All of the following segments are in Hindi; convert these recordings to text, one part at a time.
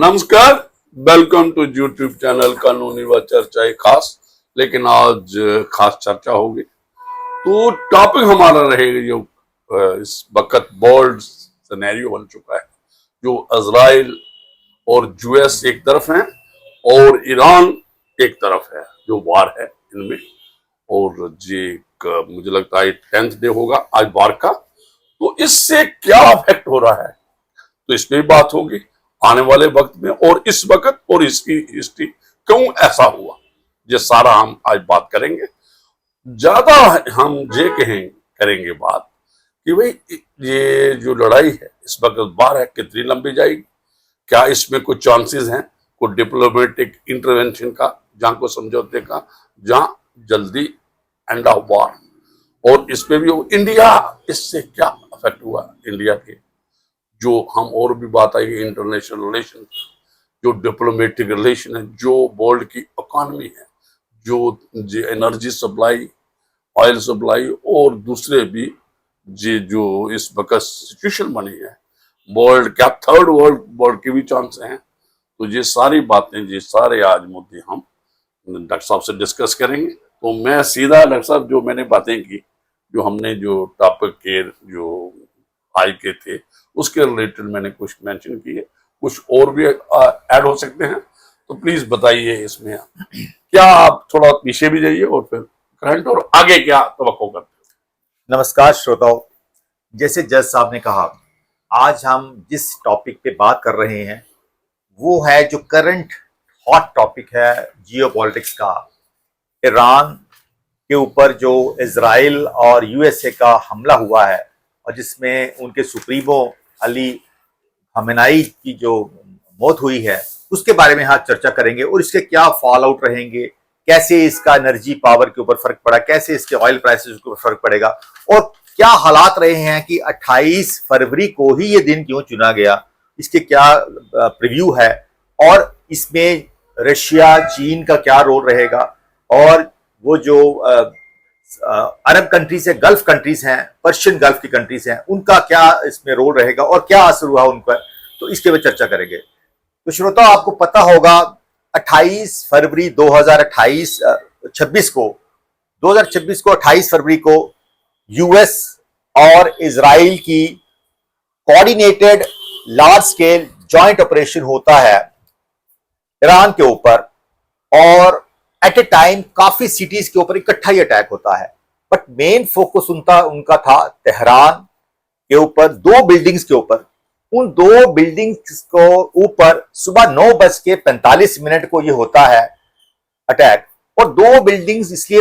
नमस्कार, वेलकम टू यूट्यूब चैनल कानूनी व चर्चाएं खास। लेकिन आज खास चर्चा होगी तो टॉपिक हमारा रहेगा जो इस वक्त बोल्ड सिनेरियो बन चुका है, जो इजराइल और यूएस एक तरफ हैं और ईरान एक तरफ है, जो वार है इनमें। और ये मुझे लगता है 10th डे होगा आज वार का। तो इससे क्या इफेक्ट हो रहा है, तो इस पे बात होगी आने वाले वक्त में, और इस वक्त और इसकी हिस्ट्री क्यों ऐसा हुआ, ये सारा हम आज बात करेंगे। ज्यादा हम ये करेंगे बात कि भाई ये जो लड़ाई है इस वक्त वार है, कितनी लंबी जाएगी, क्या इसमें कुछ चांसेस हैं कोई डिप्लोमेटिक इंटरवेंशन का, जहां को समझौते का, जहां जल्दी एंड ऑफ वार। और इस पे भी इंडिया, इससे क्या अफेक्ट हुआ इंडिया के, जो हम और भी बात आएगी इंटरनेशनल रिलेशन, जो डिप्लोमेटिक रिलेशन है, जो वर्ल्ड की इकोनॉमी है, जो एनर्जी सप्लाई, ऑयल सप्लाई और दूसरे भी जो इस वक्त सिचुएशन बनी है वर्ल्ड, क्या थर्ड वर्ल्ड के भी चांस हैं। तो ये सारी बातें, ये सारे आज मुद्दे हम डॉक्टर साहब से डिस्कस करेंगे। तो मैं सीधा डॉक्टर साहब, जो मैंने बातें की, जो हमने जो टॉपिक के जो आई के थे उसके रिलेटेड मैंने कुछ मेंशन किए, कुछ और भी ऐड हो सकते हैं, तो प्लीज बताइए इसमें क्या आप थोड़ा पीछे भी जाइए और फिर करंट और आगे क्या तवक्को करते हैं। नमस्कार श्रोताओ, जैसे जज साहब ने कहा, आज हम जिस टॉपिक पे बात कर रहे हैं वो है जो करंट हॉट टॉपिक है जियोपॉलिटिक्स का। ईरान के ऊपर जो इजराइल और यूएसए का हमला हुआ है और जिसमें उनके सुप्रीमो अली खमेनाई की जो मौत हुई है, उसके बारे में आज चर्चा करेंगे और इसके क्या फॉल आउट रहेंगे, कैसे इसका एनर्जी पावर के ऊपर फर्क पड़ा, कैसे इसके ऑयल प्राइसेस के ऊपर फर्क पड़ेगा और क्या हालात रहे हैं कि 28 फरवरी को ही ये दिन क्यों चुना गया, इसके क्या प्रीव्यू है और इसमें रशिया चीन का क्या रोल रहेगा और वो जो अरब कंट्रीज है, गल्फ कंट्रीज हैं, पर्शियन गल्फ की कंट्रीज हैं, उनका क्या इसमें रोल रहेगा और क्या असर हुआ उन पर, तो इसके ऊपर चर्चा करेंगे। तो श्रोता, आपको पता होगा 28 फरवरी 2026 को 28 फरवरी को यूएस और इजराइल की coordinated large scale joint operation होता है ईरान के ऊपर, और एट ए टाइम काफी सिटीज के ऊपर इकट्ठा ही अटैक होता है। बट मेन फोकस उनका था तेहरान के ऊपर, 2 बिल्डिंग्स के ऊपर। उन 2 बिल्डिंग्स को ऊपर सुबह 9:45 को ये होता है अटैक। और 2 बिल्डिंग्स इसलिए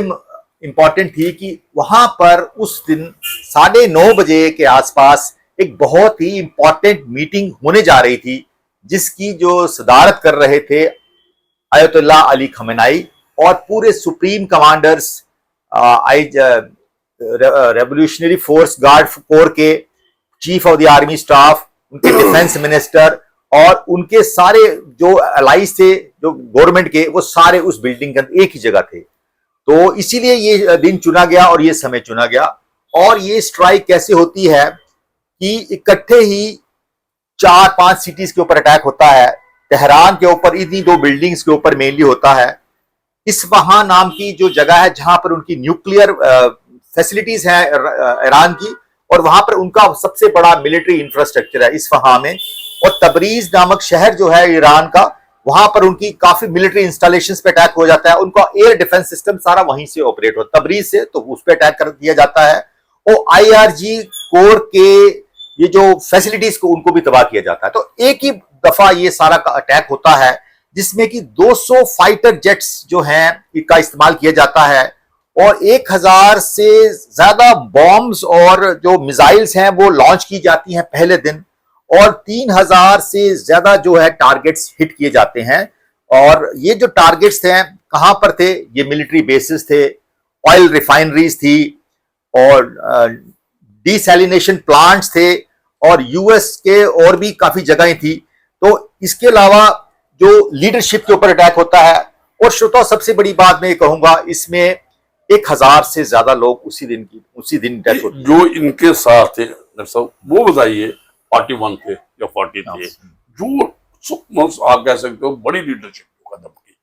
इंपॉर्टेंट थी कि वहां पर उस दिन 9:30 बजे के आसपास एक बहुत ही इंपॉर्टेंट मीटिंग होने जा रही थी, जिसकी जो सदारत कर रहे थे आयतुल्लाह अली खमेनाई और पूरे supreme commanders, revolutionary force guard corps के chief of the army staff, उनके डिफेंस मिनिस्टर और उनके सारे जो अलाइज थे, जो गवर्नमेंट के, वो सारे उस बिल्डिंग के अंदर एक ही जगह थे। तो इसीलिए ये दिन चुना गया और ये समय चुना गया। और ये स्ट्राइक कैसे होती है कि इकट्ठे ही 4-5 सिटीज के ऊपर अटैक होता है। तेहरान के ऊपर इन्हीं 2 बिल्डिंग्स के ऊपर मेनली होता है। इस्फहान नाम की जो जगह है जहां पर उनकी न्यूक्लियर फैसिलिटीज हैं ईरान की, और वहां पर उनका सबसे बड़ा मिलिट्री इंफ्रास्ट्रक्चर है इस्फहान में। और तबरीज नामक शहर जो है ईरान का, वहां पर उनकी काफी मिलिट्री इंस्टॉलेशंस पे अटैक हो जाता है। उनका एयर डिफेंस सिस्टम सारा वहीं से ऑपरेट होता है, तबरीज से, तो उस पर अटैक कर दिया जाता है। और IRG कोर के ये जो फैसिलिटीज को, उनको भी तबाह किया जाता है। तो एक ही दफा ये सारा का अटैक होता है, जिसमें कि 200 फाइटर जेट्स जो हैं इनका इस्तेमाल किया जाता है और 1000 से ज्यादा बॉम्ब्स और जो मिसाइल्स हैं वो लॉन्च की जाती हैं पहले दिन, और 3000 से ज्यादा जो है टारगेट्स हिट किए जाते हैं। और ये जो टारगेट्स थे कहां पर थे, ये मिलिट्री बेसिस थे, ऑयल रिफाइनरीज थी और डिसैलिनेशन प्लांट्स थे और यूएस के और भी काफी जगहें थी। तो इसके अलावा जो लीडरशिप के ऊपर अटैक होता है। और श्रोता, सबसे बड़ी बात मैं ये कहूंगा, इसमें 1000 से ज्यादा लोग उसी दिन डेथ होती है। जो इनके साथ थे डॉक्टर साहब, वो बताइए 41 थे या 40 थे, जो आप कह सकते हो बड़ी लीडरशिप को खत्म की,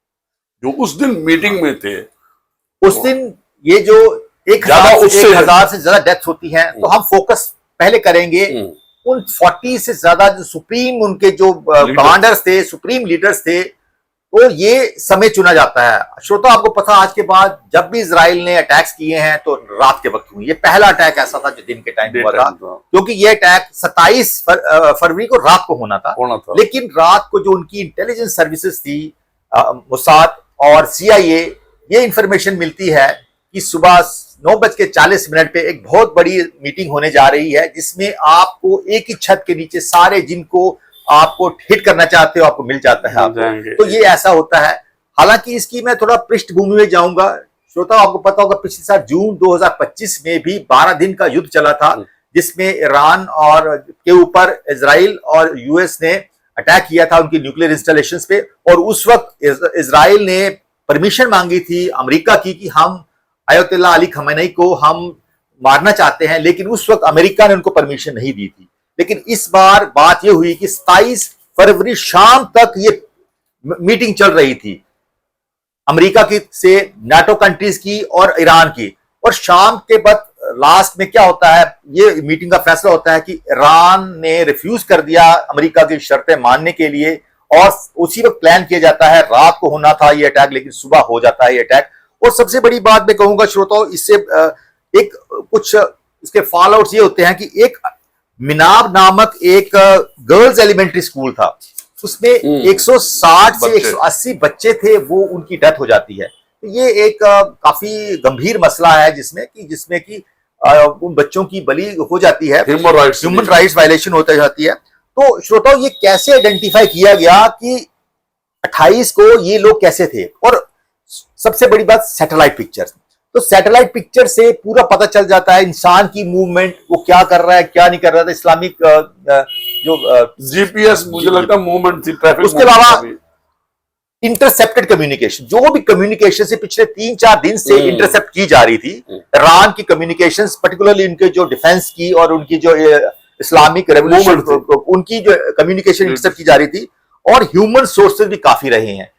जो उस दिन मीटिंग में थे। उस दिन ये जो 1,000 से ज्यादा डेथ होती है, तो हम फोकस पहले करेंगे उन 40 से ज्यादा जो सुप्रीम उनके जो कमांडर्स थे, सुप्रीम लीडर्स थे, तो ये समय चुना जाता है। श्रोता, आपको पता आज के बाद जब भी इजराइल ने अटैक्स किए हैं तो रात के वक्त हुए। ये पहला अटैक ऐसा था जो दिन के टाइम हुआ था, क्योंकि ये अटैक 27 फरवरी को रात को होना था। लेकिन रात को जो उनकी इंटेलिजेंस सर्विसेज थी, मोसाद और CIA, ये इंफॉर्मेशन मिलती है कि सुबह 9:40 पे एक बहुत बड़ी मीटिंग होने जा रही है, जिसमें आपको एक ही छत के नीचे सारे जिनको आपको हिट करना चाहते हो आपको मिल जाता है आपको। तो ये ऐसा होता है। हालांकि इसकी मैं थोड़ा पृष्ठभूमि में जाऊंगा। श्रोता, आपको पता होगा पिछले साल जून 2025 में भी 12 दिन का युद्ध चला था, जिसमें ईरान और के ऊपर इजराइल और US ने अटैक किया था उनकी न्यूक्लियर इंस्टॉलेशंस पे। और उस वक्त इजराइल ने परमिशन मांगी थी अमेरिका की कि हम अयतुल्लाह अली खamenei को हम मारना चाहते हैं, लेकिन उस वक्त अमेरिका ने उनको परमिशन नहीं दी थी। लेकिन इस बार बात यह हुई कि 27 फरवरी शाम तक ये मीटिंग चल रही थी, अमेरिका की से नाटो कंट्रीज की और ईरान की। और शाम के बाद लास्ट में क्या होता है, ये मीटिंग का फैसला होता है कि ईरान ने रिफ्यूज कर दिया अमेरिका की शर्तें मानने के लिए, और उसी वक्त प्लान किया जाता है, रात को होना था ये अटैक, लेकिन सुबह हो जाता है ये अटैक। और सबसे बड़ी बात मैं कहूंगा श्रोताओं, इससे एक कुछ इसके फॉल आउट्स ये होते हैं कि एक मिनाब नामक एक गर्ल्स एलिमेंट्री स्कूल था, उसमें 160 से 180 बच्चे थे, वो उनकी डेथ हो जाती है। तो ये एक काफी गंभीर मसला है जिसमें कि उन बच्चों की बलि हो जाती है, ह्यूमन राइट्स वायलेशन होती जाती है। तो श्रोताओं, ये कैसे आइडेंटिफाई किया गया कि 28 को ये लोग कैसे थे? और सबसे बड़ी बात सैटेलाइट पिक्चर्स। तो सैटेलाइट पिक्चर से पूरा पता चल जाता है इंसान की मूवमेंट, वो क्या कर रहा है क्या नहीं कर रहा था। इस्लामिक जो GPS मुझे लगता है मूवमेंट थी, ट्रैफिक। उसके अलावा इंटरसेप्टेड कम्युनिकेशन, जो भी कम्युनिकेशन से पिछले 3-4 दिन से इंटरसेप्ट की जा रही थी, ईरान की कम्युनिकेशंस, पर्टिकुलरली उनके जो डिफेंस की और उनकी जो इस्लामिक रेवोल्यूशन, उनकी जो कम्युनिकेशन इंटरसेप्ट की जा रही थी। और ह्यूमन सोर्सेज भी काफी रहे हैं।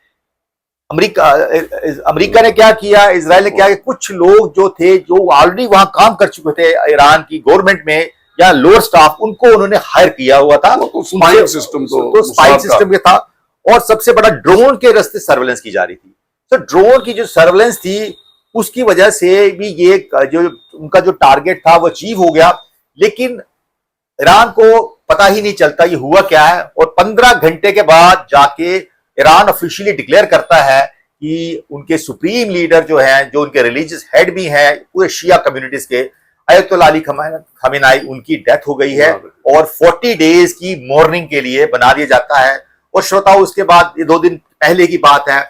अमेरिका ने क्या किया, इजराइल ने क्या किया, कुछ लोग जो थे जो ऑलरेडी वहां काम कर चुके थे ईरान की गवर्नमेंट में या लोअर स्टाफ, उनको उन्होंने हायर किया हुआ था। तो स्पाई सिस्टम के था। और सबसे बड़ा ड्रोन के रास्ते सर्वेलेंस की जा रही थी। तो ड्रोन की जो सर्वेलेंस थी उसकी वजह से भी ये जो उनका जो टारगेट था वो अचीव हो गया। लेकिन ईरान को पता ही नहीं चलता ये हुआ क्या है। और 15 घंटे के बाद जाके ईरान ऑफिशियली डिक्लेयर करता है कि उनके सुप्रीम लीडर जो हैं, जो उनके रिलीजियस हेड भी हैं पूरे शिया कम्युनिटीज के, अयतुल्लाह अली खamenei, उनकी डेथ हो गई है। और 40 डेज की मॉर्निंग के लिए बना दिया जाता है। और श्रोताओं, उसके बाद ये 2 दिन पहले की बात है,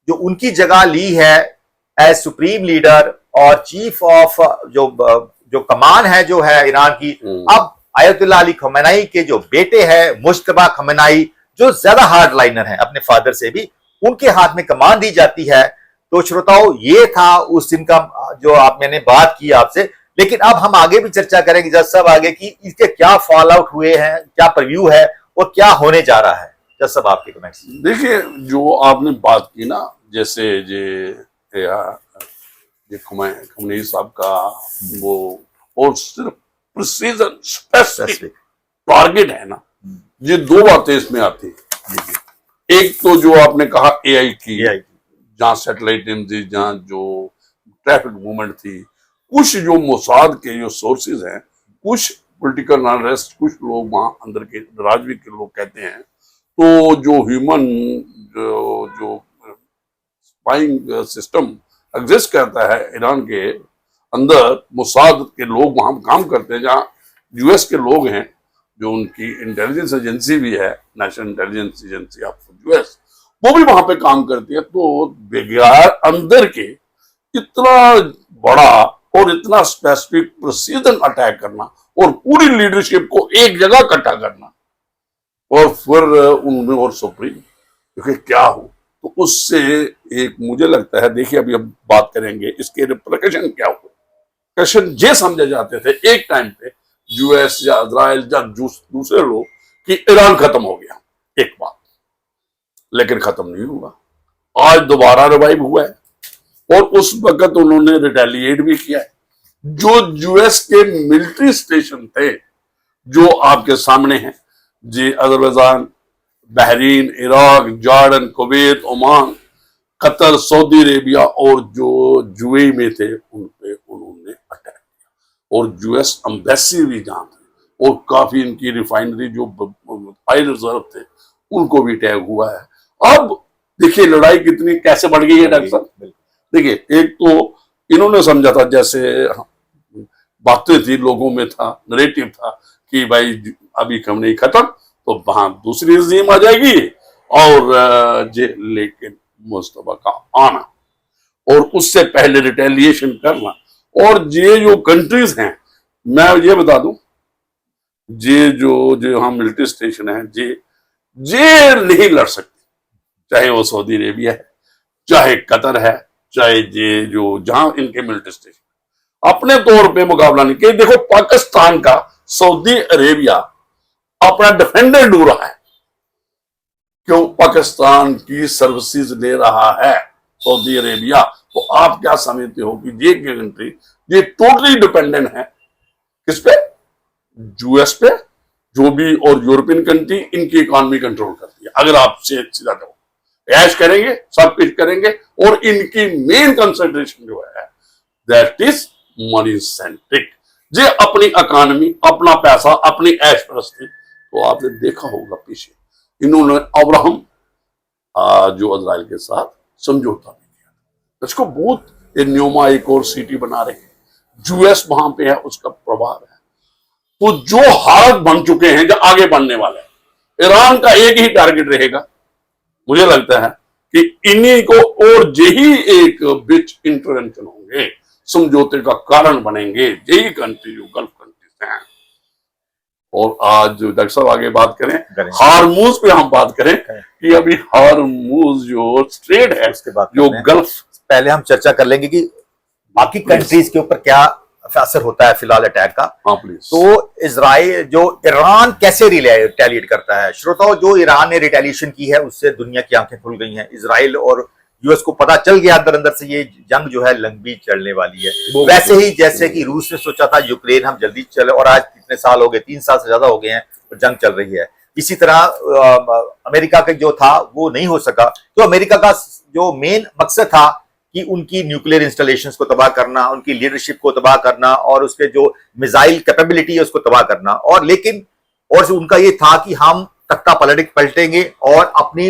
जो उनकी जगह ली है एज सुप्रीम लीडर और चीफ ऑफ जो कमान है जो है ईरान की, अब अयतुल्लाह अली खamenei के जो बेटे हैं मुश्तबा खamenei, जो ज्यादा हार्ड लाइनर है अपने फादर से भी, उनके हाथ में कमान दी जाती है। तो श्रोताओं, ये था उस दिन का जो मैंने बात की आपसे। लेकिन अब हम आगे भी चर्चा करेंगे जज साहब आगे की इसके क्या फॉल आउट हुए हैं, क्या प्रीव्यू है और क्या होने जा रहा है। जज साहब, आपके कमेंट्स। देखिए, जो आपने बात की ना, जैसे खamenei साहब का वो, और सिर्फ प्रिसीजन स्पेसिफिक टारगेट है ना, ये 2 बातें इसमें आती है। एक तो जो आपने कहा AI की, जहां सैटेलाइट थी, जहां जो ट्रैफिक मूवमेंट थी, कुछ जो मोसाद के जो सोर्सेज हैं, कुछ पॉलिटिकल अनरेस्ट, कुछ लोग वहां अंदर के राजवी के लोग कहते हैं। तो जो ह्यूमन जो स्पाइंग सिस्टम एग्जिस्ट करता है ईरान के अंदर, मोसाद के लोग वहां काम करते हैं, जहां US के लोग हैं, जो उनकी इंटेलिजेंस एजेंसी भी है, national intelligence agency of US, वो भी वहां पे काम करती है। तो बगैर अंदर के इतना बड़ा और इतना स्पेसिफिक प्रिसीजन अटैक करना और पूरी लीडरशिप को एक जगह इकट्ठा करना, और फिर उनमें और सुप्रीम, क्योंकि क्या हो, तो उससे एक मुझे लगता है, देखिए अभी हम बात करेंगे इसके रिप्रिकॉशन क्या हुए। क्वेश्चन ये समझे जाते थे एक टाइम पे US या इजराइल या दूसरे लोग कि ईरान खत्म हो गया, एक बात, लेकिन खत्म नहीं हुआ, आज दोबारा रिवाइव हुआ है और उस वक्त उन्होंने रिटेलिएट भी किया है। जो यूएस के मिलिट्री स्टेशन थे जो आपके सामने हैं जी, Azerbaijan, Bahrain, Iraq, Jordan, Kuwait, Oman, Qatar, Saudi Arabia और जो यूएई में थे उन पे उन्होंने अटैक किया और यूएस एम्बेसी भी जहां थे और काफी इनकी रिफाइनरी जो ऑयल रिजर्व थे उनको भी अटैक हुआ है। अब देखिए लड़ाई कितनी कैसे बढ़ गई है डॉक्टर साहब। देखिए एक तो इन्होंने समझा था, जैसे बातें थी लोगों में था, नरेटिव था कि भाई अभी कम नहीं खत्म तो वहां दूसरी रजीम आ जाएगी और लेकिन मुस्तफा का आना और उससे पहले रिटेलिएशन करना, और ये जो कंट्रीज हैं, मैं ये बता दूं, ये जो यहाँ मिलिट्री स्टेशन है ये नहीं लड़ सकती, चाहे वो सऊदी अरेबिया है, चाहे कतर है, चाहे ये जो जहां इनके मिलिट्री स्टेशन अपने तौर पे मुकाबला नहीं किया। देखो पाकिस्तान का सऊदी अरेबिया अपना डिफेंडर ढूंढ रहा है, क्यों? पाकिस्तान की सर्विसेज ले रहा है सऊदी अरेबिया। तो आप क्या समझते हो कि ये कंट्री ये टोटली डिपेंडेंट है किस पे? यूएस पे, जो भी और यूरोपियन कंट्री इनकी इकोनॉमी कंट्रोल करती है। अगर आप सीधा जाओ ऐश करेंगे, सब कुछ करेंगे और इनकी मेन कंसंट्रेशन जो है दैट इज मनी सेंट्रिक। ये अपनी इकोनॉमी, अपना पैसा, अपनी ऐश परस्ती। तो आपने देखा होगा पीछे इन्होंने अब्राहम जो इजराइल के साथ समझौता भी किया, इसको बहुत न्यूमा एक और सिटी बना रहे हैं, यूएस वहां पे है, उसका प्रभाव है। तो जो हालत बन चुके हैं, जो आगे बढ़ने वाले हैं, ईरान का एक ही टारगेट रहेगा, मुझे लगता है कि इन्हीं को और यही एक बीच इंटरवेंशन होंगे, समझौते का कारण बनेंगे यही कंट्री जो गल्फ कंट्रीज हैं। और आज डॉक्टर साहब आगे बात करें हार्मूज पे, हम बात करें कि अभी हार्मूज जो स्ट्रेट है उसके बाद जो गल्फ, पहले हम चर्चा कर लेंगे कि बाकी कंट्रीज के ऊपर क्या असर होता है फिलहाल अटैक का। हाँ प्लीज। तो इजराइल जो ईरान कैसे रिटेलिएट करता है, श्रोताओ, जो ईरान ने रिटेलिएशन की है उससे दुनिया की आंखें खुल गई हैं। इजराइल और यूएस को पता चल गया अंदर अंदर से ये जंग जो है लंबी चलने वाली है। वैसे ही जैसे कि रूस ने सोचा था यूक्रेन हम जल्दी चले, और आज कितने साल हो गए, 3 साल से ज्यादा हो गए हैं और जंग चल रही है। इसी तरह अमेरिका का जो था वो नहीं हो सका। तो अमेरिका का जो मेन मकसद था कि उनकी न्यूक्लियर इंस्टॉलेशंस को तबाह करना, उनकी लीडरशिप को तबाह करना और उसके जो मिसाइल कैपेबिलिटी है उसको तबाह करना, और लेकिन और उनका ये था कि हम तख्ता पलटेंगे और अपनी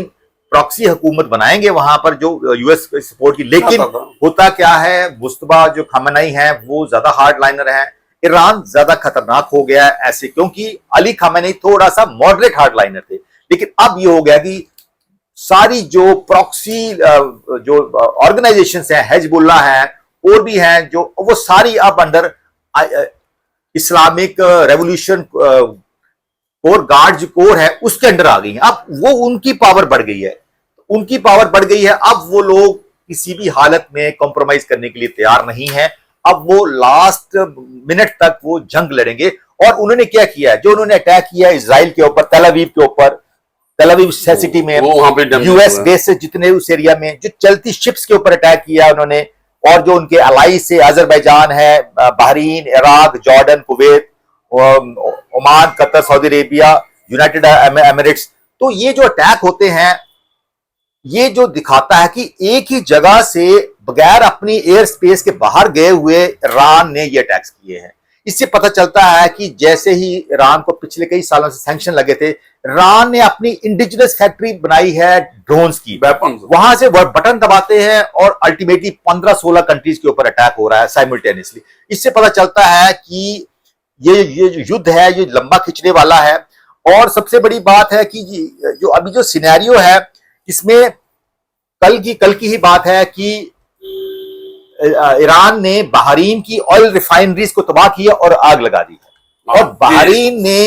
प्रॉक्सी हुकूमत बनाएंगे वहां पर जो यूएस सपोर्ट की। लेकिन होता क्या है, मुस्तफा जो खामेनी है वो ज्यादा हार्ड लाइनर है, ईरान ज्यादा खतरनाक हो गया है ऐसे, क्योंकि अली खामेनी थोड़ा सा मॉडरेट हार्ड लाइनर थे। लेकिन अब ये हो गया कि सारी जो प्रॉक्सी जो ऑर्गेनाइजेशंस हैं, हिजबुल्ला है और भी हैं, जो वो सारी अब under Islamic revolution core guard जो कोर है उसके अंडर आ गई है। अब वो उनकी पावर बढ़ गई है, उनकी पावर बढ़ गई है। अब वो लोग किसी भी हालत में कॉम्प्रोमाइज करने के लिए तैयार नहीं है। अब वो लास्ट मिनट तक वो जंग लड़ेंगे। और उन्होंने क्या किया है, जो उन्होंने अटैक किया इजराइल के ऊपर, तेल अवीव के ऊपर, तेल अवीव सिटी में यूएस बेस से जितने उस एरिया में जो चलती शिप्स के ऊपर अटैक किया उन्होंने, और जो उनके अलाई से अजरबैजान है, Bahrain, Iraq, Jordan, Kuwait, Oman, Qatar, Saudi Arabia, United Emirates. तो ये जो अटैक होते हैं ये जो दिखाता है कि एक ही जगह से बगैर अपनी एयर स्पेस के बाहर गए हुए ईरान ने ये अटैक्स किए हैं। इससे पता चलता है कि जैसे ही ईरान को पिछले कई सालों से सैंक्शन लगे थे, ईरान ने अपनी इंडिजिनस फैक्ट्री बनाई है ड्रोन्स की, वहां से बटन दबाते हैं और अल्टीमेटली 15-16 कंट्रीज के ऊपर अटैक हो रहा है साइमल्टेनियसली। इससे पता चलता है कि ये जो युद्ध है ये लंबा खिंचने वाला है। और सबसे बड़ी बात है कि जो अभी जो सिनेरियो है इसमें कल की ही बात है कि ईरान ने बहरीन की ऑयल रिफाइनरीज को तबाह किया और आग लगा दी है। और बहरीन ने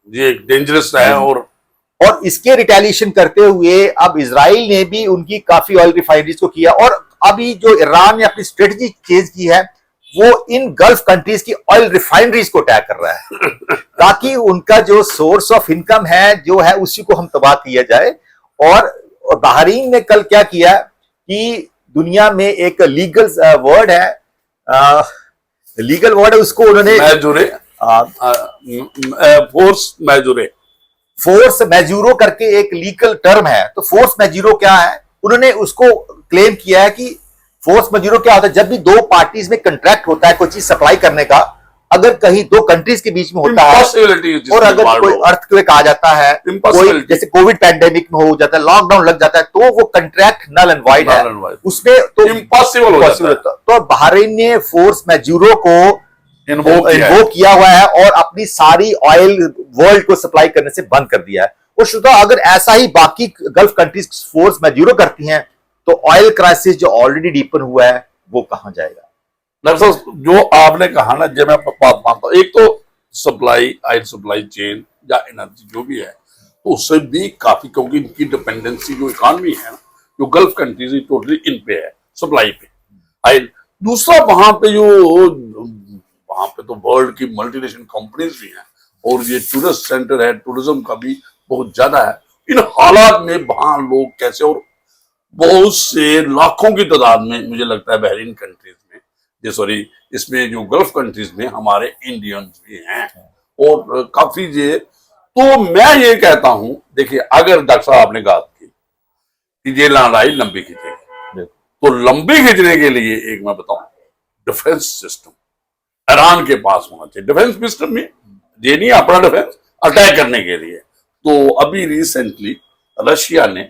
ये डेंजरस है और इसके रिटेलिएशन करते हुए अब इजराइल ने भी उनकी काफी ऑयल रिफाइनरीज को किया। और अभी जो ईरान ने अपनी स्ट्रेटजी चेंज की है वो इन गल्फ कंट्रीज की ऑयल रिफाइनरीज को अटैक कर रहा है ताकि उनका जो सोर्स ऑफ इनकम है जो है उसी को हम तबाह किया जाए। और बहरीन ने कल क्या किया कि दुनिया में एक लीगल वर्ड है उसको उन्होंने फोर्स मैजूरो करके एक लीगल टर्म है। तो फोर्स मैजूरो क्या है, उन्होंने उसको क्लेम किया है कि फोर्स मैजूरो क्या होता है, जब भी दो पार्टीज में कंट्रैक्ट होता है कोई चीज सप्लाई करने का, अगर कहीं दो कंट्रीज के बीच में होता है और अगर कोई अर्थक्वेक आ जाता है, कोई जैसे कोविड पैंडेमिक में हो जाता है, लॉकडाउन लग जाता है, तो वो कंट्रैक्ट नल एंड वाइड है, उसमें तो इम्पॉसिबल हो जाता है। तो बहरीन ने फोर्स मैजूरो को इन्वोक किया हुआ है और अपनी सारी ऑयल वर्ल्ड को सप्लाई करने से बंद कर दिया है। और श्रोता, अगर ऐसा ही बाकी गल्फ कंट्रीज फोर्स मैजूरो करती हैं तो ऑयल क्राइसिस जो ऑलरेडी डीपन हुआ है वो कहां जाएगा? डॉक्टर साहब, जो आपने कहा ना, जब मैं बात मानता हूँ, एक तो सप्लाई ऑयल सप्लाई चेन या एनर्जी जो भी है, तो उससे भी काफी, क्योंकि इनकी डिपेंडेंसी जो इकॉनमी है ना, जो गल्फ कंट्रीज टोटली इन पे है, सप्लाई पे ऑयल। दूसरा वहां पे तो वर्ल्ड की मल्टीनेशनल कंपनीज भी हैं और ये टूरिस्ट सेंटर है, टूरिज्म का भी बहुत ज्यादा है। इन हालात में वहां लोग कैसे, और बहुत से लाखों की तादाद में मुझे लगता है बहरीन कंट्रीज में, इसमें जो गल्फ कंट्रीज में हमारे इंडियंस भी हैं और काफी ये, तो मैं ये कहता हूं, देखिए, अगर डॉक्टर साहब आपने बात की कि ये लड़ाई लंबी खींचेगी, तो लंबी खींचने के लिए एक मैं बताऊं, डिफेंस सिस्टम ईरान के पास होना चाहिए। डिफेंस सिस्टम में ये नहीं अपना डिफेंस अटैक करने के लिए। तो अभी रिसेंटली रशिया ने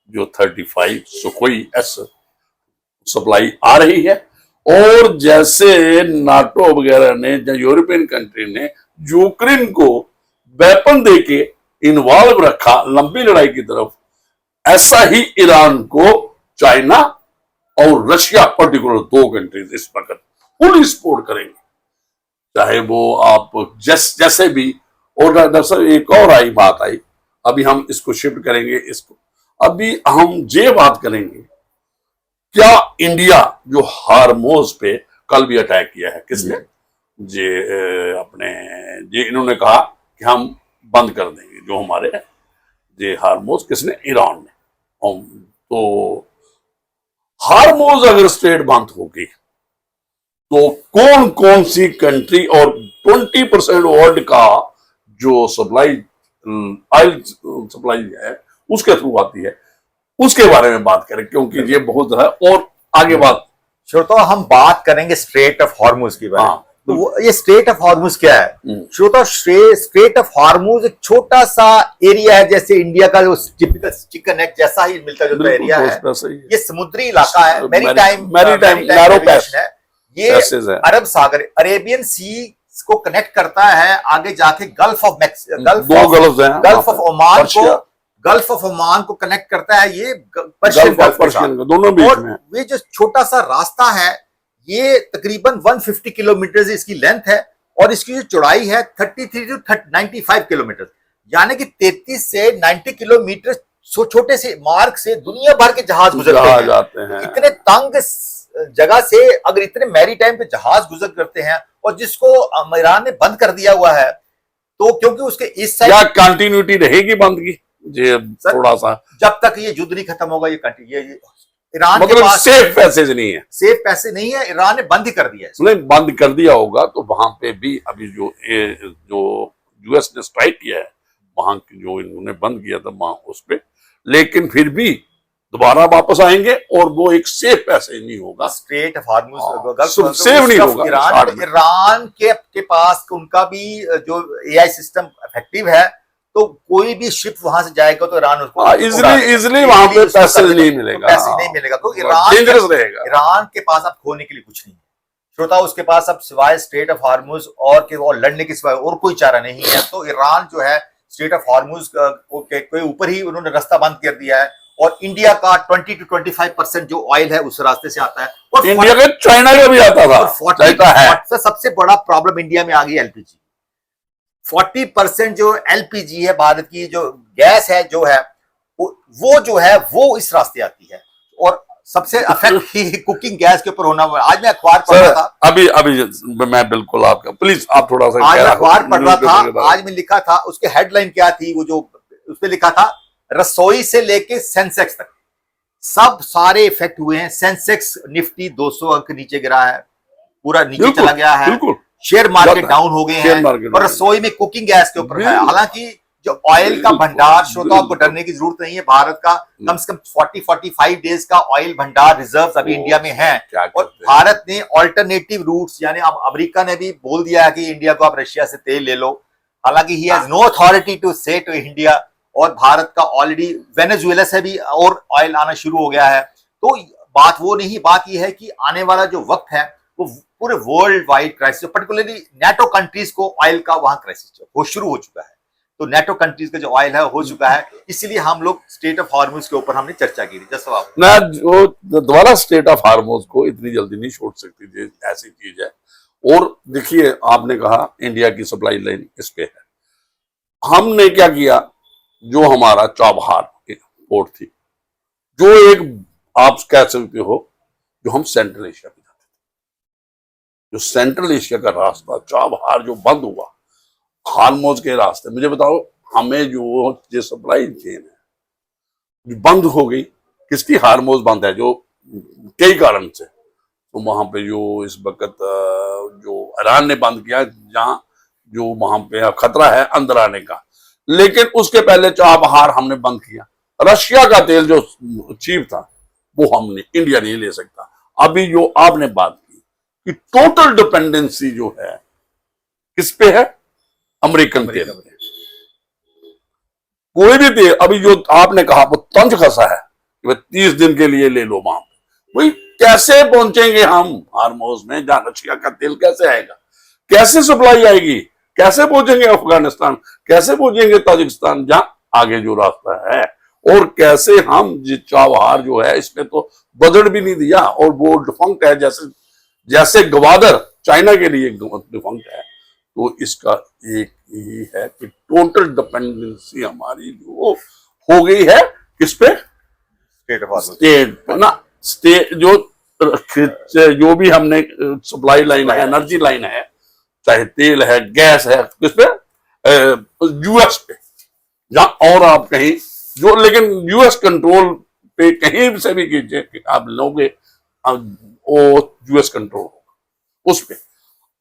जो 35 सुखोई एस सप्लाई आ रही है, और जैसे नाटो वगैरह ने या यूरोपियन कंट्री ने यूक्रेन को वेपन देके इन्वॉल्व रखा लंबी लड़ाई की तरफ, ऐसा ही ईरान को चाइना और रशिया पर्टिकुलर दो कंट्रीज इस वक्त फुल सपोर्ट करेंगे, चाहे वो आप जैसे भी। और दरअसल एक और बात आई, अभी हम इसको शिफ्ट करेंगे, इसको अभी हम ये बात करेंगे, क्या इंडिया जो हार्मोज पे कल भी अटैक किया है, किसने, इन्होंने कहा कि हम बंद कर देंगे जो हमारे ये हार्मोज, किसने, ईरान ने। तो हार्मोज अगर स्ट्रेट बंद होगी तो कौन कौन सी कंट्री, और 20% वर्ल्ड का जो सप्लाई ऑयल सप्लाई है उसके थ्रू आती है, उसके बारे में बात करें, क्योंकि ये बहुत है। और आगे बात, श्रोता, हम बात करेंगे स्ट्रेट ऑफ हॉर्मुज की बारे में। तो वो ये स्ट्रेट ऑफ हॉर्मुज क्या है श्रोता? स्ट्रेट ऑफ हॉर्मुज एक छोटा सा एरिया है, जैसे इंडिया का जो टिपिकल चिकन नेक जैसा ही मिलता जुलता एरिया है। ये समुद्री इलाका है, मैरीटाइम नैरो पैच है। ये अरब सागर, अरेबियन सी को कनेक्ट करता है, आगे जाके गल्फ ऑफ ओमान को कनेक्ट करता है। ये पर्शियन दोनों बीच में। ये जो छोटा सा रास्ता है, ये तकरीबन 150 किलोमीटर इसकी लेंथ है और इसकी जो चौड़ाई है 33 to 95 किलोमीटर, यानी कि 33 से 90 किलोमीटर छोटे से मार्ग से दुनिया भर के जहाज गुजर जाते हैं। इतने तंग जगह से अगर इतने मैरीटाइम पे जहाज गुजर करते हैं, और जिसको ईरान ने बंद कर दिया हुआ है, तो क्योंकि उसके इस साइड क्या कंटिन्यूटी रहेगी बंद की, थोड़ा सा, जब तक ये युद्ध नहीं खत्म होगा, ये ईरान मतलब के पास सेफ पैसेज नहीं है, सेफ पैसे नहीं है, ईरान ने बंद ही कर दिया है। नहीं, बंद कर दिया होगा तो वहां पे भी अभी जो यूएस ने स्ट्राइक किया है, वहां जो इन्होंने बंद किया था वहां उस पे, लेकिन फिर भी दोबारा वापस आएंगे और वो एक सेफ पैसे नहीं होगा, स्ट्रेट ऑफ हॉर्मुज सेफ नहीं होगा। ईरान के पास उनका भी जो एआई सिस्टम इफेक्टिव है, तो कोई भी शिप वहां से जाएगा तो ईरान उसको इजिली वहां पे पैसे नहीं मिलेगा, तो ईरान डेंजरस रहेगा। ईरान के पास अब खोने के लिए कुछ नहीं है श्रोता, उसके पास अब सिवाय स्ट्रेट ऑफ हॉर्मुज और लड़ने के सिवाय और कोई चारा नहीं है। तो ईरान जो है स्ट्रेट ऑफ हॉर्मुज के ऊपर ही उन्होंने रास्ता बंद कर दिया है, और इंडिया का 20 to 25% जो ऑयल है उस रास्ते से आता है, और इंडिया का चाइना का भी आता था, 40% सबसे बड़ा प्रॉब्लम इंडिया में आ गई एलपीजी। 40% जो एलपीजी है, भारत की जो गैस है जो है वो जो है वो इस रास्ते आती है, और सबसे अफेक्ट ही कुकिंग गैस के ऊपर होना हुआ। आज मैं अखबार पढ़ रहा था, अभी मैं बिल्कुल आपका, प्लीज आप थोड़ा सा, आज मैं अखबार पढ़ रहा था, आज में लिखा था, उसके हेडलाइन क्या थी, वो जो उसपे लिखा था, रसोई से लेके सेंसेक्स तक सब सारे इफेक्ट हुए हैं। सेंसेक्स निफ्टी 200 अंक नीचे गिरा है, पूरा नीचे चला गया है, शेयर मार्केट डाउन हो गए हैं, और रसोई में कुकिंग गैस के ऊपर है। हालांकि जो ऑयल का भंडार, श्रोता आपको डरने की जरूरत नहीं है, भारत का कम से कम 40-45 डेज का ऑयल भंडार रिजर्व अभी इंडिया में है। और भारत ने ऑल्टरनेटिव रूट्स, यानी अब अमेरिका ने भी बोल दिया है कि इंडिया को आप रशिया से तेल ले लो, हालांकि he has no authority to say to India. और भारत का ऑलरेडी वेनेजुएला से भी और ऑयल आना शुरू हो गया है। तो बात वो नहीं, बात ये है कि आने वाला जो वक्त है वो पूरे world wide crisis, particularly NATO countries को ऑयल का वहां क्राइसिस वो शुरू हो चुका है। तो नेटो कंट्रीज का जो ऑयल है हो चुका है, इसीलिए हम लोग स्टेट ऑफ हार्मोज के ऊपर हमने चर्चा की थी। जैसा आप ना, जो दोबारा स्टेट ऑफ हार्मोज को इतनी जल्दी नहीं छोड़ सकती थी, ऐसी चीज है। और देखिए, आपने कहा इंडिया की सप्लाई लाइन इस पे है, हमने क्या किया, जो हमारा चाबहार पोर्ट थी, जो एक आप कह सकते हो, जो हम सेंट्रल एशिया में जाते थे, जो सेंट्रल एशिया का रास्ता चाबहार जो बंद हुआ हार्मोज के रास्ते, मुझे बताओ, हमें जो सप्लाई चेन है बंद हो गई, किसकी? हार्मोज बंद है, जो कई कारण से। तो वहां पे जो इस वक्त जो ईरान ने बंद किया, जहां जो वहां पे खतरा है अंदर आने का, लेकिन उसके पहले चाबहार हमने बंद किया। रशिया का तेल जो चीप था वो हमने, इंडिया नहीं ले सकता। अभी जो आपने बात की कि टोटल डिपेंडेंसी जो है किस पे है? अमेरिकन तेल पे। कोई भी तेल, अभी जो आपने कहा वो तंज खसा है कि 30 दिन के लिए ले लो वहां पे, वही कैसे पहुंचेंगे हम हार्मोज में? जहां रशिया का तेल कैसे आएगा, कैसे सप्लाई आएगी, कैसे पहुंचेंगे अफगानिस्तान, कैसे पहुंचेंगे ताजिकिस्तान, जहां आगे जो रास्ता है? और कैसे हम चाबहार जो है, इसमें तो बजट भी नहीं दिया, और वो डिफंक्ट है, जैसे गवादर चाइना के लिए डिफंक्ट है। तो इसका एक यही है कि टोटल डिपेंडेंसी हमारी जो हो गई है किस पे? स्टेट पे ना। स्टेट जो भी हमने सप्लाई लाइन है, एनर्जी लाइन है, चाहे तेल है, गैस है, किस पे? यूएस पे। जहां और आप कहीं जो, लेकिन यूएस कंट्रोल पे कहीं से भी कीजिए कि आप लोगे, वो यूएस कंट्रोल होगा उस पे।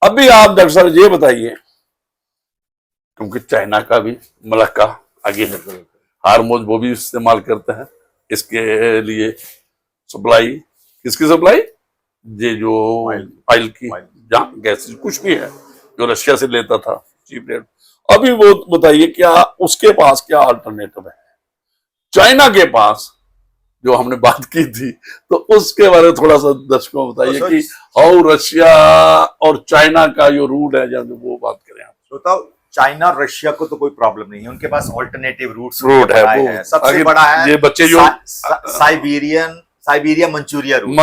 अभी आप डॉक्टर साहब ये बताइए, क्योंकि चाइना का भी मलक्का आगे है, हार्मोज वो भी इस्तेमाल करते हैं इसके लिए सप्लाई, किसकी सप्लाई? ये जो ऑयल की, जहां गैस कुछ भी है जो रशिया से लेता था चीप रेट। अभी वो बताइए, क्या उसके पास क्या अल्टरनेटिव है? चाइना के पास जो हमने बात की थी, तो उसके बारे में थोड़ा सा दर्शकों को बताइए कि हाउ रशिया और चाइना का जो रूट है, जब वो बात करें आप। तो चाइना और रशिया को तो कोई प्रॉब्लम नहीं है, उनके पास ऑल्टरनेटिव रूट है। सबसे बड़ा है ये बच्चे जो साइबेरिया मंचूरिया रूट,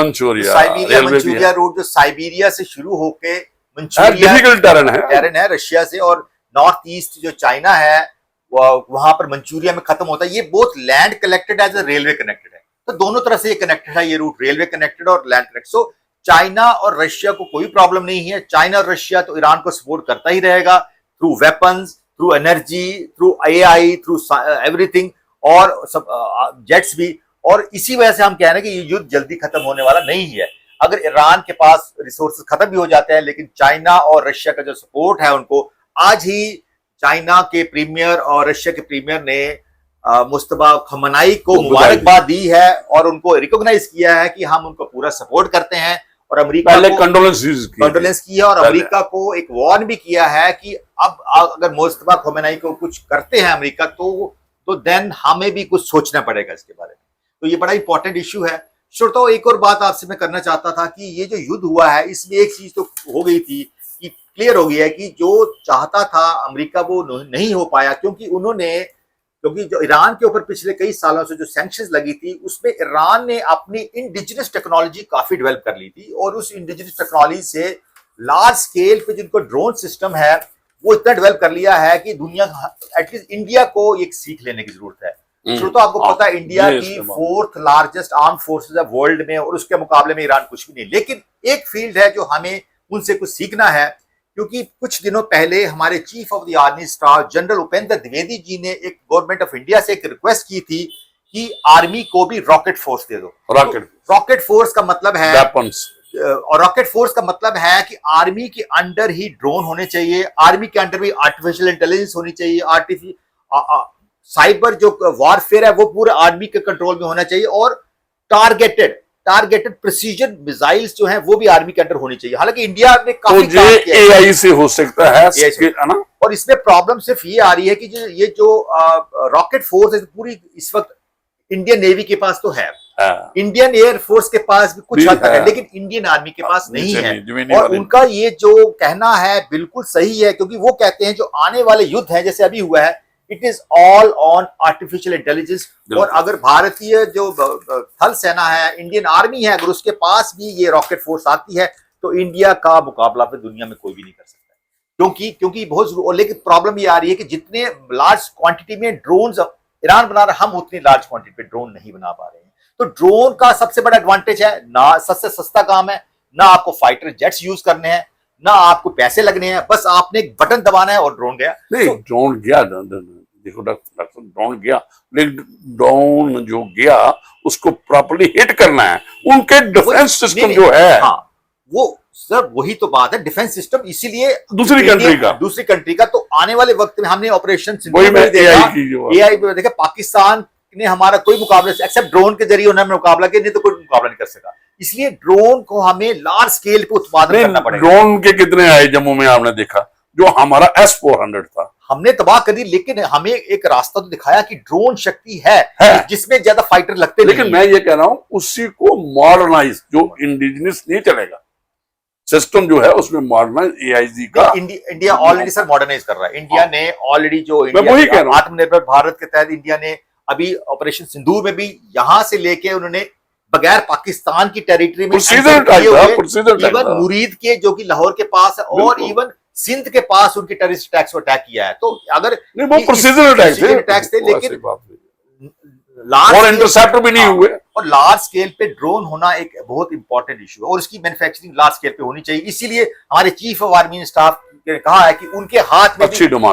जो साइबेरिया से शुरू होके मंचूरिया टेरन है रशिया से, और नॉर्थ ईस्ट जो चाइना है वहां पर मंचूरिया में खत्म होता है। ये both land connected as a railway connected है, तो दोनों तरह से ये कनेक्टेड है, ये रूट रेलवे कनेक्टेड और लैंड कनेक्टेड। सो चाइना और रशिया को कोई प्रॉब्लम नहीं है। चाइना और रशिया तो ईरान को सपोर्ट करता ही रहेगा, through weapons, through energy, through AI, through everything, और सब जेट्स भी। और इसी वजह से हम कह रहे हैं कि ये युद्ध जल्दी खत्म होने वाला नहीं है। अगर ईरान के पास रिसोर्सेज खत्म भी हो जाते हैं, लेकिन चाइना और रशिया का जो सपोर्ट है उनको, आज ही चाइना के प्रीमियर और रशिया के प्रीमियर ने मुस्तफा खमनाई को मुबारकबाद दी है और उनको रिकॉग्नाइज किया है कि हम उनको पूरा सपोर्ट करते हैं। और अमेरिका पहले कंडोलेंस की है, और अमेरिका को एक वार्न भी किया है कि अब अगर मुस्तफा खमनाई को कुछ करते हैं अमेरिका, तो देन हमें भी कुछ सोचना पड़ेगा इसके बारे में। तो ये बड़ा इंपॉर्टेंट इश्यू है। श्रोताओ, एक और बात आपसे मैं करना चाहता था कि ये जो युद्ध हुआ है, इसमें एक चीज तो हो गई थी कि क्लियर हो गया है कि जो चाहता था अमेरिका वो नहीं हो पाया, क्योंकि जो ईरान के ऊपर पिछले कई सालों से जो सैंक्शंस लगी थी, उसमें ईरान ने अपनी इंडिजिनस टेक्नोलॉजी काफी डेवलप कर ली थी, और उस इंडिजिनस टेक्नोलॉजी से लार्ज स्केल पे जिनको ड्रोन सिस्टम है वो इतना डेवलप कर लिया है कि दुनिया, एटलीस्ट इंडिया को एक सीख लेने की जरूरत है। तो आपको पता है इंडिया ये की इस्तेमाल। 4th लार्जेस्ट आर्म फोर्सेज है वर्ल्ड में, और उसके मुकाबले में ईरान कुछ भी नहीं। लेकिन एक फील्ड है जो हमें उनसे कुछ सीखना है, क्योंकि कुछ दिनों पहले हमारे chief of the army staff general Upendra Dwivedi ji ने एक गवर्नमेंट ऑफ इंडिया से एक रिक्वेस्ट की थी कि आर्मी को भी रॉकेट फोर्स दे दो। रॉकेट फोर्स का मतलब है वेपन्स, और रॉकेट फोर्स का मतलब है कि आर्मी के अंडर ही ड्रोन होने चाहिए, आर्मी के अंडर भी आर्टिफिशियल इंटेलिजेंस होनी चाहिए, साइबर जो वॉरफेयर है वो पूरे आर्मी के कंट्रोल में होना चाहिए, और टारगेटेड प्रिसीजन मिसाइल्स जो हैं वो भी आर्मी के अंडर होनी चाहिए। हालांकि इंडिया ने काफी तो ये एआई से हो सकता है ना। और इसमें प्रॉब्लम सिर्फ ये आ रही है कि ये जो रॉकेट फोर्स है पूरी इस वक्त इंडियन नेवी के पास तो है, इंडियन एयर फोर्स के पास भी कुछ हद तक है, लेकिन इंडियन आर्मी के पास नहीं है। और उनका ये जो कहना है बिल्कुल सही है, क्योंकि वो कहते हैं जो आने वाले युद्ध है जैसे अभी हुआ है, it is all on artificial intelligence. और अगर भारतीय जो थल सेना है, इंडियन आर्मी है, अगर उसके पास भी ये रॉकेट फोर्स आती है तो इंडिया का मुकाबला फिर दुनिया में कोई भी नहीं कर सकता, क्योंकि बहुत। लेकिन प्रॉब्लम ये आ रही है कि जितने लार्ज क्वांटिटी में ड्रोन ईरान बना रहा है, हम उतनी लार्ज क्वांटिटी पे ड्रोन नहीं बना पा रहे हैं। तो ड्रोन का सबसे बड़ा एडवांटेज है ना, सबसे सस्ता काम है ना, आपको फाइटर जेट्स यूज करने हैं, ना आपको पैसे लगने हैं, बस आपने एक बटन दबाना है और ड्रोन गया। नहीं, ड्रोन गया, देखो डॉक्टर, ड्रोन गया, लेकिन ड्रोन जो गया उसको प्रॉपर्ली हिट करना है। उनके डिफेंस सिस्टम जो है, हाँ, वो सर वही तो बात है, डिफेंस सिस्टम, इसीलिए दूसरी कंट्री का तो आने वाले वक्त में हमने ऑपरेशन एआई देखा, पाकिस्तान ने हमारा कोई मुकाबला एक्सेप्ट ड्रोन के जरिए उन्होंने मुकाबला किया, नहीं तो कोई मुकाबला नहीं कर सका। इसलिए ड्रोन को हमें लार्ज स्केल पे उत्पादन करना पड़ेगा। ड्रोन के कितने आए जम्मू में, आपने देखा जो हमारा S-400 था, हमने तबाह कर दी, लेकिन हमें एक रास्ता तो दिखाया कि ड्रोन शक्ति है जिसमें ज्यादा फाइटर लगते नहीं। लेकिन मैं ये कह रहा हूं उसी को मॉडर्नाइज, जो इंडिजिनस नहीं चलेगा सिस्टम जो है उसमें मॉडर्नाइज AIG का इंडिया ऑलरेडी सर मॉडर्नाइज कर रहा है। इंडिया ने ऑलरेडी जो आत्मनिर्भर भारत के तहत इंडिया ने अभी ऑपरेशन सिंदूर में भी यहां से लेके उन्होंने बगैर पाकिस्तान की टेरिटरी में इवन मुरीद के जो कि लाहौर के पास है, और इवन सिंध के पास उनके टेररिस्ट अटैक्स को अटैक किया है। तो अगर वो प्रोसीजर अटैक्स थे, लेकिन और इंटरसेप्टर भी नहीं हुए। और लार्ज स्केल पे ड्रोन होना एक बहुत इंपॉर्टेंट इशू है, और उसकी मैन्युफैक्चरिंग लार्ज स्केल पे होनी चाहिए। इसीलिए हमारे चीफ ऑफ आर्मी स्टाफ ने कहा है कि उनके हाथ में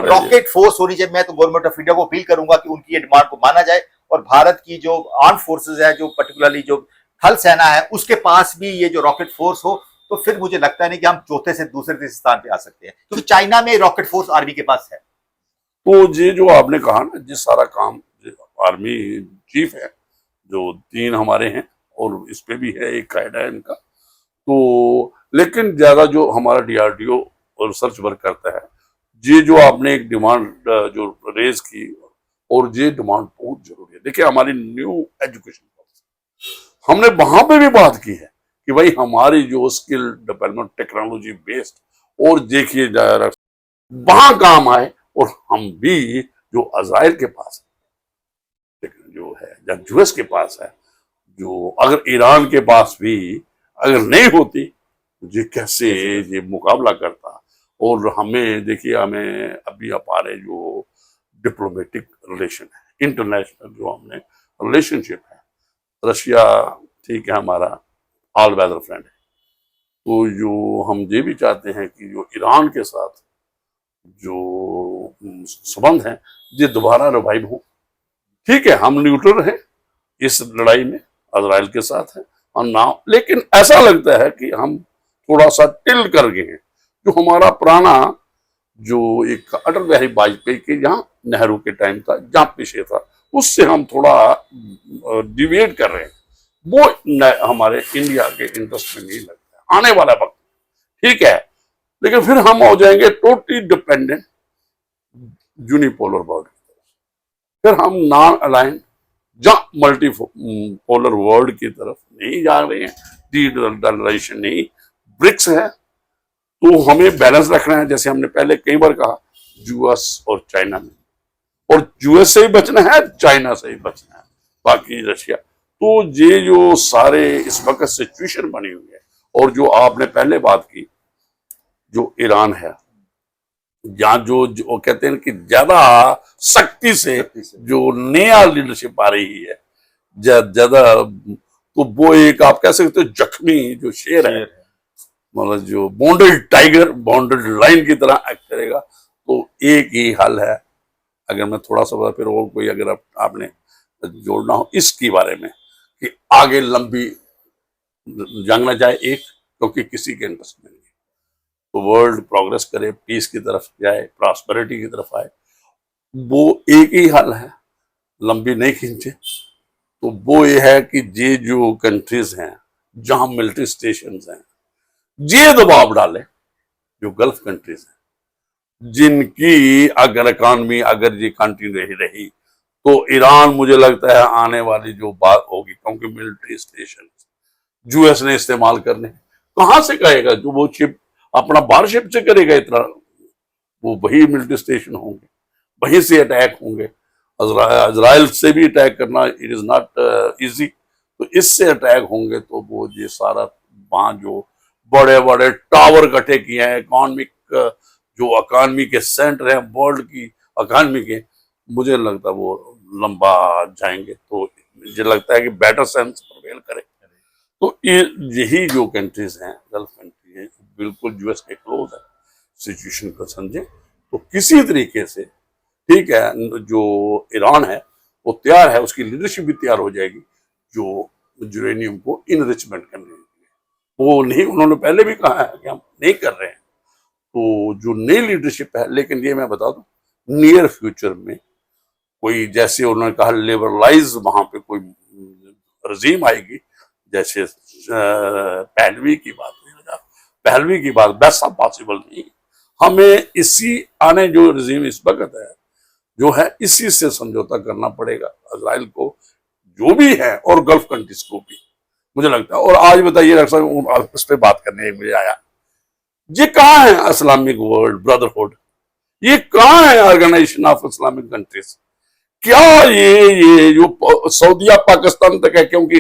रॉकेट फोर्स होनी चाहिए। मैं तो गवर्नमेंट ऑफ इंडिया को अपील करूंगा कि उनकी ये डिमांड को माना जाए, और भारत की जो आर्म फोर्सेज है, जो पर्टिकुलरली जो थल सेना है, उसके पास भी ये जो रॉकेट फोर्स हो, तो फिर मुझे लगता नहीं कि हम चौथे से दूसरे तीसरे स्थान पे आ सकते हैं, क्योंकि चाइना में रॉकेट फोर्स आर्मी के पास है। तो ये जो आपने कहा ना, जिस सारा काम आर्मी चीफ है, जो 3 हमारे हैं और इस पे भी है, एक कायदा है इनका, तो लेकिन ज्यादा जो हमारा DRDO और रिसर्च वर्क करता है, ये जो आपने एक डिमांड जो रेज की, और ये डिमांड बहुत जरूरी है। देखिए हमारी न्यू एजुकेशन पॉलिसी, हमने वहां पे भी बात की है कि भाई हमारी जो स्किल डेवलपमेंट टेक्नोलॉजी बेस्ड, और देखिए वहां काम आए, और हम भी जो अज़राइल के पास है, जो है या US के पास है, जो अगर ईरान के पास भी अगर नहीं होती ये कैसे ये मुकाबला करता। और हमें देखिए, हमें अभी हमारे जो डिप्लोमेटिक रिलेशन है, इंटरनेशनल जो हमने रिलेशनशिप है, रशिया ठीक है हमारा ऑल वेदर फ्रेंड है, तो जो हम ये भी चाहते हैं कि जो ईरान के साथ जो संबंध है ये दोबारा रिवाइव हो। ठीक है, हम न्यूट्रल हैं इस लड़ाई में, इजराइल के साथ है और ना, लेकिन ऐसा लगता है कि हम थोड़ा सा टिल कर गए हैं। जो हमारा पुराना जो एक अटल बिहारी वाजपेयी के यहाँ नेहरू के टाइम था, जहाँ पीछे था, उससे हम थोड़ा डिविएट कर रहे हैं। वो हमारे इंडिया के इंटरेस्ट में नहीं लगता है। आने वाला वक्त ठीक है, लेकिन फिर हम हो जाएंगे टोटली डिपेंडेंट यूनिपोलर वर्ल्ड की तरफ। फिर हम नॉन अलाइन या मल्टी पोलर वर्ल्ड की तरफ नहीं जा रहे हैं। डीडॉलराइजेशन नहीं, ब्रिक्स है, तो हमें बैलेंस रखना है। जैसे हमने पहले कई बार कहा, यूएस और चाइना में, और यूएस से ही बचना है, चाइना से ही बचना है, बाकी रशिया। तो ये जो सारे इस वक्त सिचुएशन बनी हुई है, और जो आपने पहले बात की, जो ईरान है, जहाँ जो कहते हैं कि ज्यादा सख्ती से जो नया लीडरशिप आ रही है, ज्यादा, तो वो एक आप कह सकते हो जख्मी जो शेर है, मतलब जो बॉन्डेड टाइगर बॉन्डेड लाइन की तरह एक्ट करेगा। तो एक ही हल है, अगर मैं थोड़ा सा फिर और कोई अगर आपने जोड़ना हो इसके बारे में, कि आगे लंबी जंग न जाए एक, क्योंकि किसी के इंटरेस्ट में नहीं, तो वर्ल्ड प्रोग्रेस करे, पीस की तरफ जाए, प्रॉस्पेरिटी की तरफ आए, वो एक ही हल है, लंबी नहीं खींचे। तो वो ये है कि ये जो कंट्रीज हैं जहां मिलिट्री स्टेशन हैं, ये दबाव डाले, जो गल्फ कंट्रीज हैं जिनकी अगर इकॉनमी अगर ये कंटिन्यू रही तो ईरान मुझे लगता है आने वाली जो बात होगी, क्योंकि मिलिट्री स्टेशन यूएस ने इस्तेमाल करने, कहां से कहेगा, जो वो शिप अपना बारशिप से करेगा इतना, वो वही मिलिट्री स्टेशन होंगे, वहीं से अटैक होंगे। इजराइल से भी अटैक करना इट इज नॉट इजी, तो इससे अटैक होंगे। तो वो ये सारा वहां जो बड़े बड़े टावर इकट्ठे किए हैं, इकोनॉमिक जो इकोनॉमी के सेंटर हैं वर्ल्ड की इकोनॉमी के, मुझे लगता है वो लंबा जाएंगे। तो मुझे लगता है कि बेटर सेंस प्रिवेल करे। तो यही जो कंट्रीज हैं गल्फ कंट्री है, बिल्कुल यूएस के क्लोज है, सिचुएशन को समझे तो किसी तरीके से ठीक है, जो ईरान है वो तैयार है, उसकी लीडरशिप भी तैयार हो जाएगी जो यूरेनियम को इनरिचमेंट करने के लिए। वो नहीं, उन्होंने पहले भी कहा है कि हम नहीं कर रहे हैं। तो जो नई लीडरशिप है, लेकिन ये मैं बता दूं नियर फ्यूचर में कोई, जैसे उन्होंने कहा लिबरलाइज वहां पे कोई रजीम आएगी, जैसे पहलवी की बात हुई, पहलवी की बात वैसा पॉसिबल नहीं। हमें इसी आने जो रजीम इस वक्त है जो है, इसी से समझौता करना पड़ेगा इजराइल को जो भी है, और गल्फ कंट्रीज को भी मुझे लगता है। और आज बताइए उस पर बात करने मुझे आया, ये कहाँ है इस्लामिक वर्ल्ड ब्रदरहुड, ये कहाँ है ऑर्गेनाइजेशन ऑफ इस्लामिक कंट्रीज? क्या ये जो सऊदीया पाकिस्तान तक है? क्योंकि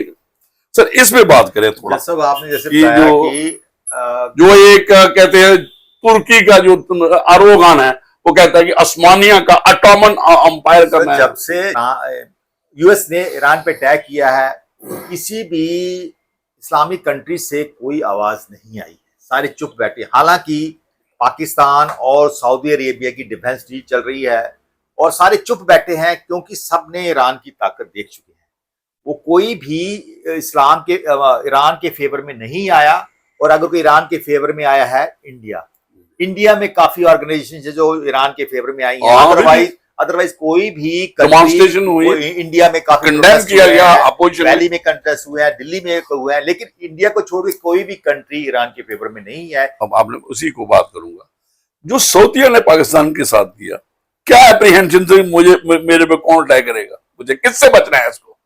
सर इस पे बात करें थोड़ा, सब आपने जैसे जो एक कहते हैं तुर्की का जो अरोगान है, वो कहता है कि अस्मानिया का अटोमन अंपायर करना है। जब से यूएस ने ईरान पे अटैक किया है, किसी भी इस्लामिक कंट्री से कोई आवाज नहीं आई, सारे चुप बैठे। हालांकि पाकिस्तान और सऊदी अरेबिया की डिफेंस डील चल रही है और सारे चुप बैठे हैं, क्योंकि सबने ईरान की ताकत देख चुके हैं। वो कोई भी ईरान के फेवर में नहीं आया, और अगर कोई ईरान के फेवर में आया है इंडिया में काफी ऑर्गेनाइजेशन है जो ईरान के फेवर में आई हैं। अदरवाइज कोई भी डेमोंस्ट्रेशन हुई, इंडिया में काफी कंडेम किया गया, अपोजिशन दिल्ली में कंटेस्ट हुए हैं, दिल्ली में हुए हैं, लेकिन इंडिया को छोड़ के कोई भी कंट्री ईरान के फेवर में नहीं है। अब आपने उसी को बात करूंगा जो सऊदीया ने पाकिस्तान के साथ किया, क्या एप्रीहेंशन से मेरे पे कौन अटैक करेगा, मुझे किससे बचना है इसको?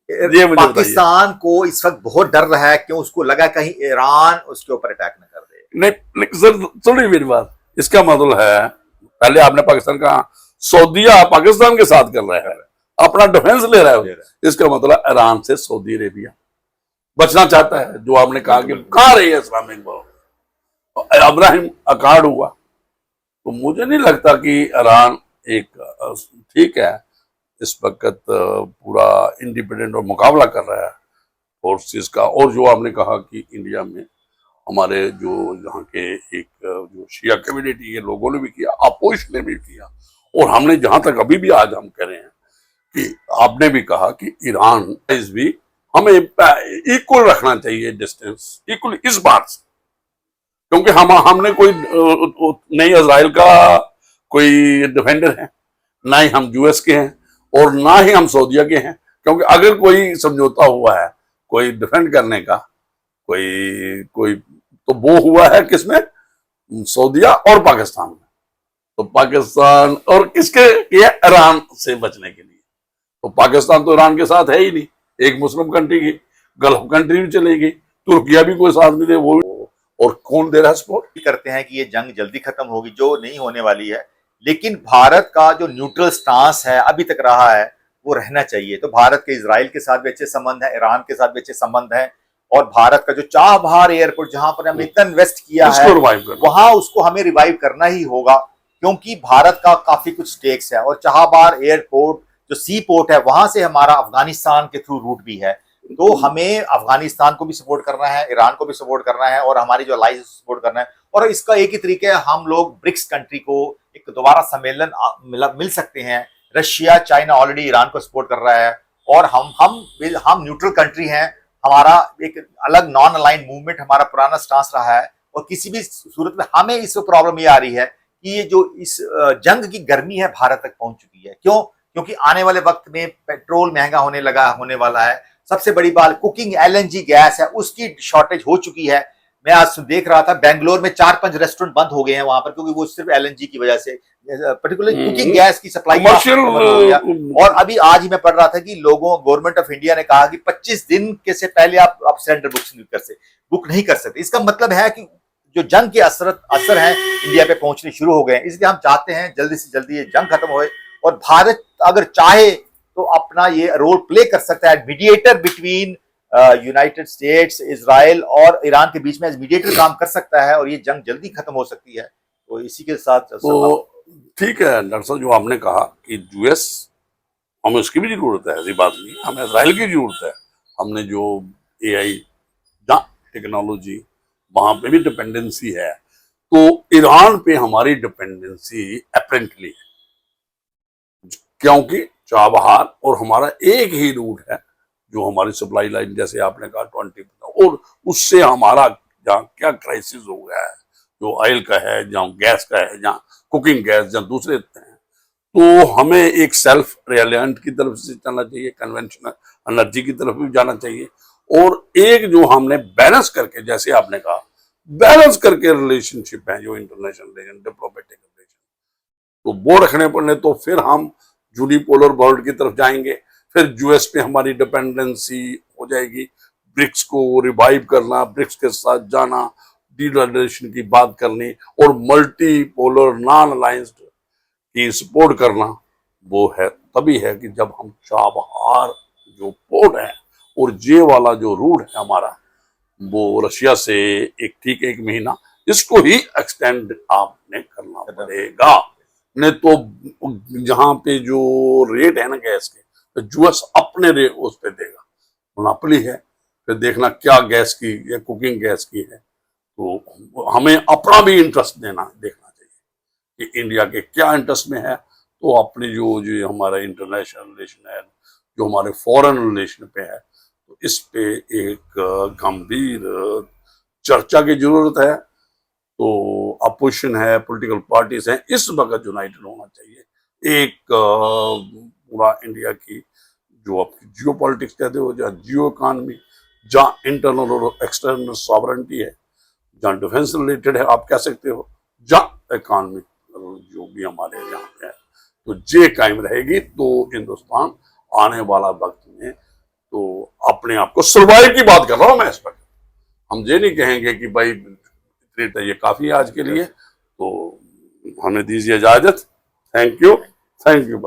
ये मुझे पाकिस्तान को इस वक्त बहुत डर रहा है, क्यों? उसको लगा कहीं ईरान उसके ऊपर अटैक न कर दे। नहीं सर सुनिए मेरी बात, इसका मतलब है पहले आपने पाकिस्तान का, सऊदीया पाकिस्तान के साथ कर रहा है, अपना डिफेंस ले रहा है, इसका मतलब ईरान से सऊदी अरेबिया बचना चाहता है। जो आपने कहा कि कहाँ रही है इस्लामिक वर्ल्ड, अब्राहिम अकार्ड हुआ, तो मुझे नहीं लगता कि ईरान एक ठीक है इस वक्त पूरा इंडिपेंडेंट और मुकाबला कर रहा है फोर्सेस का। और जो आपने कहा कि इंडिया में हमारे जो यहाँ के एक जो शिया कम्युनिटी के लोगों ने भी किया, अपोजिशन ने भी किया, और हमने जहां तक अभी भी आज हम कह रहे हैं कि आपने भी कहा कि ईरान भी हमें इक्वल रखना चाहिए डिस्टेंस, इक्वल इस बात से, क्योंकि हमने कोई नहीं इजराइल का कोई डिफेंडर है, ना ही हम यूएस के हैं, और ना ही हम सऊदीया के हैं। क्योंकि अगर कोई समझौता हुआ है कोई डिफेंड करने का, कोई तो वो हुआ है किसमें, सऊदीया और पाकिस्तान में। तो पाकिस्तान और किसके लिए, ईरान से बचने के लिए। तो पाकिस्तान तो ईरान के साथ है ही नहीं, एक मुस्लिम कंट्री की, गल्फ कंट्री भी चली गई, तुर्किया भी कोई साथ नहीं दे, वो और कौन दे रहा है सपोर्ट? करते हैं कि ये जंग जल्दी खत्म होगी, जो नहीं होने वाली है। लेकिन भारत का जो न्यूट्रल स्टांस है अभी तक रहा है, वो रहना चाहिए। तो भारत के इजराइल के साथ भी अच्छे संबंध है, ईरान के साथ भी अच्छे संबंध है, और भारत का जो चाबहार एयरपोर्ट जहां पर हमने इतना इन्वेस्ट किया है, वहां उसको हमें रिवाइव करना ही होगा, क्योंकि भारत का काफी कुछ स्टेक्स है और चाबहार एयरपोर्ट जो सी पोर्ट है वहां से हमारा अफगानिस्तान के थ्रू रूट भी है। तो हमें अफगानिस्तान को भी सपोर्ट करना है, ईरान को भी सपोर्ट करना है और हमारी जो अलाइज सपोर्ट करना है। और इसका एक ही तरीका है, हम लोग ब्रिक्स कंट्री को एक दोबारा सम्मेलन मिल सकते हैं। रशिया चाइना ऑलरेडी ईरान को सपोर्ट कर रहा है और हम न्यूट्रल कंट्री हैं। हमारा एक अलग नॉन अलाइंड मूवमेंट हमारा पुराना स्टांस रहा है और किसी भी सूरत में हमें इस प्रॉब्लम ये आ रही है कि ये जो इस जंग की गर्मी है भारत तक पहुंच चुकी है। क्यों? क्योंकि आने वाले वक्त में पेट्रोल महंगा होने वाला है। सबसे बड़ी बात कुकिंग एलएनजी गैस है, उसकी शॉर्टेज हो चुकी है। मैं आज देख रहा था बेंगलोर में 4-5 रेस्टोरेंट बंद हो गए हैं वहां पर, क्योंकि वो सिर्फ एलएनजी की वजह से पर्टिकुलरली कुकिंग गैस की सप्लाई हो गया। और अभी आज ही मैं पढ़ रहा था कि गवर्नमेंट ऑफ इंडिया ने कहा कि 25 दिन के से पहले आप सिलेंडर बुक नहीं कर सकते। इसका मतलब है कि जो जंग के असर हैं इंडिया पे पहुंचने शुरू हो गए हैं। इसलिए हम चाहते हैं जल्दी से जल्दी ये जंग खत्म होए और भारत अगर चाहे तो अपना ये रोल प्ले कर सकता है mediator between United states, Israel और ईरान के बीच में मीडिएटर काम कर सकता है और ये जंग जल्दी खत्म हो सकती है। तो इसी के साथ तो ठीक है डॉक्टर साहब, जो आपने कहा कि यूएस हमें उसकी भी जरूरत है, ऐसी बात नहीं, हमें इजराइल की जरूरत है। हमने जो एआई टेक्नोलॉजी वहां पे भी डिपेंडेंसी है, तो ईरान पे हमारी डिपेंडेंसी अपेरेंटली है, क्योंकि चाबहार और हमारा एक ही रूट है जो हमारी सप्लाई लाइन, जैसे आपने कहा 20, और उससे हमारा जहाँ क्या क्राइसिस हो गया है, जो ऑयल का है, जहाँ गैस का है, जहाँ कुकिंग गैस, जहाँ दूसरे हैं, तो हमें एक सेल्फ रिलायंट की तरफ से चलना चाहिए, कन्वेंशनल एनर्जी की तरफ भी जाना चाहिए। और एक जो हमने बैलेंस करके, जैसे आपने कहा, बैलेंस करके रिलेशनशिप है जो इंटरनेशनल रिलेशन, डिप्लोमेटिक रिलेशन, तो वो रखने पड़ने, तो फिर हम यूनिपोलर वर्ल्ड की तरफ जाएंगे। फिर यूएस पे हमारी डिपेंडेंसी हो जाएगी। ब्रिक्स को रिवाइव करना, ब्रिक्स के साथ जाना, डीलिबरेशन की बात करनी और मल्टीपोलर नॉन अलायंस की सपोर्ट करना, वो है तभी है कि जब हम चाबहार जो पोर्ट है और ये वाला जो रूट है हमारा, वो रशिया से एक महीना, इसको ही एक्सटेंड आपने करना पड़ेगा। नहीं तो जहां पे जो रेट है ना गैस के, तो यूएस अपने रेट उस पे देगा, मोनोपोली है। फिर देखना क्या गैस की या कुकिंग गैस की है, तो हमें अपना भी इंटरेस्ट देखना चाहिए कि इंडिया के क्या इंटरेस्ट में है। तो अपनी जो हमारा इंटरनेशनल रिलेशन है, जो हमारे फॉरेन रिलेशन पे है, तो इस पे एक गंभीर चर्चा की जरूरत है। तो अपोजिशन है, पॉलिटिकल पार्टीज हैं, इस वक्त यूनाइटेड होना चाहिए। एक पूरा इंडिया की जो आपकी जियो पॉलिटिक्स कहते हो, जहाँ जियो इकॉनमी, जहाँ इंटरनल और एक्सटर्नल सॉवरेंटी है, जहाँ डिफेंस रिलेटेड है आप कह सकते हो, जहाँ इकॉनमिक जो भी हमारे यहाँ पे है, तो ये कायम रहेगी। तो हिंदुस्तान आने वाला वक्त में तो अपने आप को सर्वाइव की बात कर रहा हूँ मैं इस वक्त। हम ये नहीं कहेंगे कि भाई ये काफी है आज के लिए, तो हमें दीजिए इजाजत। Thank you, thank you.